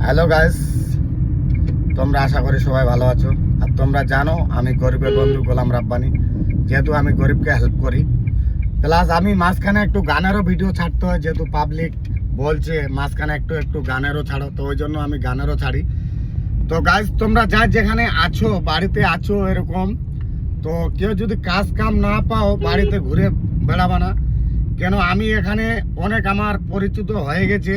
Hello guys, তোমরা আশা করি সবাই ভালো আছো। আর তোমরা জানো আমি গরিবের বন্ধু গোলাম রাব্বানি। যেহেতু আমি গরিবকে হেল্প করি, প্লাস আমি মাঝখানে একটু গানেরও ভিডিও ছাড়তে হয়, যেহেতু পাবলিক বলছে মাঝখানে একটু একটু গানেরও ছাড়ো, তো ওই জন্য আমি গানেরও ছাড়ি। তো গাইস, তোমরা যা যেখানে আছো, বাড়িতে আছো এরকম, তো কেউ যদি কাজ কাম না পাও, বাড়িতে ঘুরে বেড়াবা না। কেন আমি এখানে অনেক আমার পরিচিত হয়ে গেছে।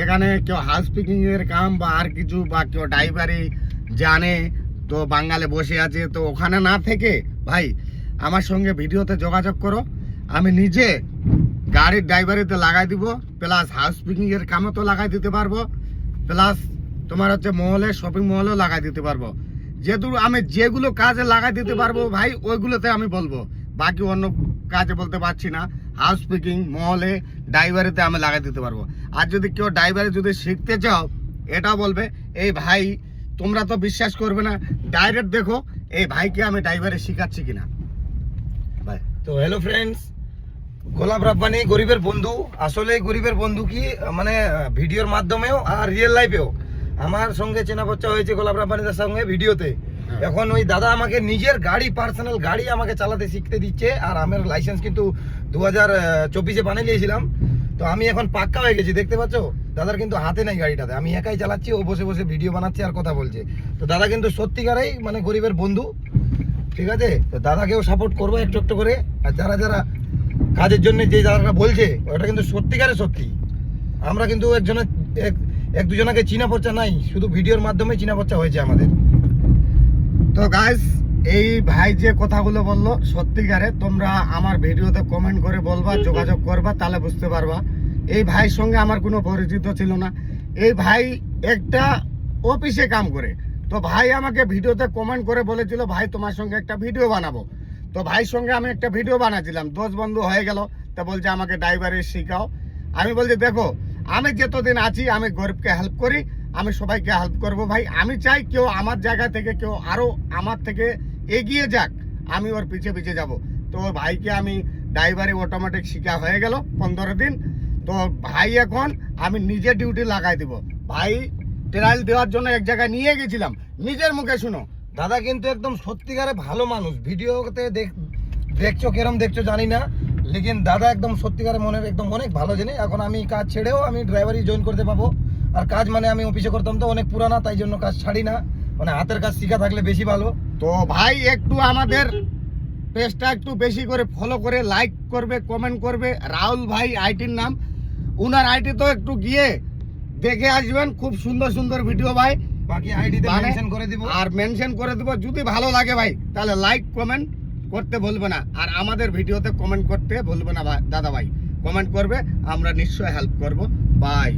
এখানে কেউ হাউস পিকিং এর কাম বা আর কিছু, বা কেউ ড্রাইভারি জানে, তো বাঙালি বসে আছে, তো ওখানে না থেকে ভাই আমার সঙ্গে ভিডিওতে যোগাযোগ করো। আমি নিজে গাড়ির ড্রাইভারিতে লাগাই দিব, প্লাস হাউস পিকিং এর কামও তো লাগাই দিতে পারবো, প্লাস তোমার হচ্ছে মহলে, শপিং মহলেও লাগাই দিতে পারবো। যেহেতু আমি যেগুলো কাজে লাগাই দিতে পারবো ভাই, ওইগুলোতে আমি বলবো, বাকি অন্য কাজে বলতে পারছি না। হাউস পিকিং, মহলে, ড্রাইভারিতে আমি লাগাই দিতে পারবো। আর যদি কেউ ড্রাইভারি যদি শিখতে চাও, এটাও বলবে। এই ভাই, তোমরা তো বিশ্বাস করবে না, ডাইরেক্ট দেখো এই ভাইকে আমি ড্রাইভারি শিখাচ্ছি কিনা। ভাই তো হ্যালো ফ্রেন্ডস, গোলাম রাব্বানি গরিবের বন্ধু। আসলে গরিবের বন্ধু কি মানে ভিডিওর মাধ্যমেও আর রিয়েল লাইফেও আমার সঙ্গে চেনা পরিচয় হয়েছে গোলাম রাব্বানিদের সঙ্গে ভিডিওতে। এখন ওই দাদা আমাকে নিজের গাড়ি, পার্সোনাল গাড়ি আমাকে চালাতে শিখতে দিচ্ছে। আর আমার লাইসেন্স কিন্তু 2024-এ বানিয়ে নিয়েছিলাম। তো আমি এখন পাক্কা হয়ে গেছি, দেখতে পাচ্ছ। দাদার কিন্তু হাতে নাই গাড়িটাতে, আমি একাই চালাচ্ছি, ও বসে বসে ভিডিও বানাচ্ছে আর কথা বলছে। তো দাদা কিন্তু সত্যিকারেই মানে গরিবের বন্ধু, ঠিক আছে। তো দাদাকেও সাপোর্ট করবো একটু একটু করে। আর যারা যারা কাজের জন্য যে যারা বলছে, ওটা কিন্তু সত্যিকারে সত্যি। আমরা কিন্তু এক দুজনকে চিনা পরিচয় নাই, শুধু ভিডিওর মাধ্যমে চিনা পরিচয় হয়েছে আমাদের। তো গাইস, এই ভাই যে কথাগুলো বললো সত্যিকারে, তোমরা আমার ভিডিওতে কমেন্ট করে বলবা, যোগাযোগ করবা, তাহলে বুঝতে পারবা। এই ভাইয়ের সঙ্গে আমার কোনো পরিচিত ছিল না। এই ভাই একটা অফিসে কাম করে, তো ভাই আমাকে ভিডিওতে কমেন্ট করে বলেছিল, ভাই তোমার সঙ্গে একটা ভিডিও বানাবো। তো ভাইয়ের সঙ্গে আমি একটা ভিডিও বানাচ্ছিলাম, 10 বন্ধু হয়ে গেল। তো বলছে আমাকে ড্রাইভারি শিখাও। আমি বলছি দেখো, আমি যতদিন আছি আমি গরিবকে হেল্প করি, আমি সবাইকে হেল্প করব ভাই। আমি চাই কেউ আমার জায়গা থেকে কেউ আরো আমার থেকে এগিয়ে যাক, আমি ওর পিছে পিছে যাব। তো ভাইকে আমি ড্রাইভারি অটোমেটিক শিখা হয়ে গেল 15 দিন। তো ভাই এখন আমি নিজে ডিউটি লাগাই দিব। ভাই ট্রায়াল দেওয়ার জন্য এক জায়গায় নিয়ে গেছিলাম, নিজের মুখে শুনো। দাদা কিন্তু একদম সত্যিকারে ভালো মানুষ। ভিডিওতে দেখছো কেরম দেখছো জানি না, লেকিন দাদা একদম সত্যিকারে মনের একদম অনেক ভালো জিনিস। এখন আমি কাজ ছেড়েও আমি ড্রাইভারি জয়েন করতে পাবো। আর কাজ মানে আমি অফিসে করতাম, তো অনেক পুরানা, তাই জন্য কাজ ছাড়ি না। মানে হাতের কাজ শিখা থাকলে বেশি ভালো। তো ভাই একটু আমাদের পেজটা একটু বেশি করে ফলো করে লাইক করবে, কমেন্ট করবে। রাহুল ভাই আইটির নাম, উনার আইটি তো একটু গিয়ে দেখে আসবেন, খুব সুন্দর সুন্দর ভিডিও ভাই। বাকি আইডিতে মেনশন করে দিব, আর মেনশন করে দিব। যদি ভালো লাগে ভাই, তাহলে লাইক কমেন্ট করতে ভুলবে না। আর আমাদের ভিডিওতে কমেন্ট করতে ভুলবে না ভাই, দাদা ভাই কমেন্ট করবে, আমরা নিশ্চয়ই হেল্প করব। বাই।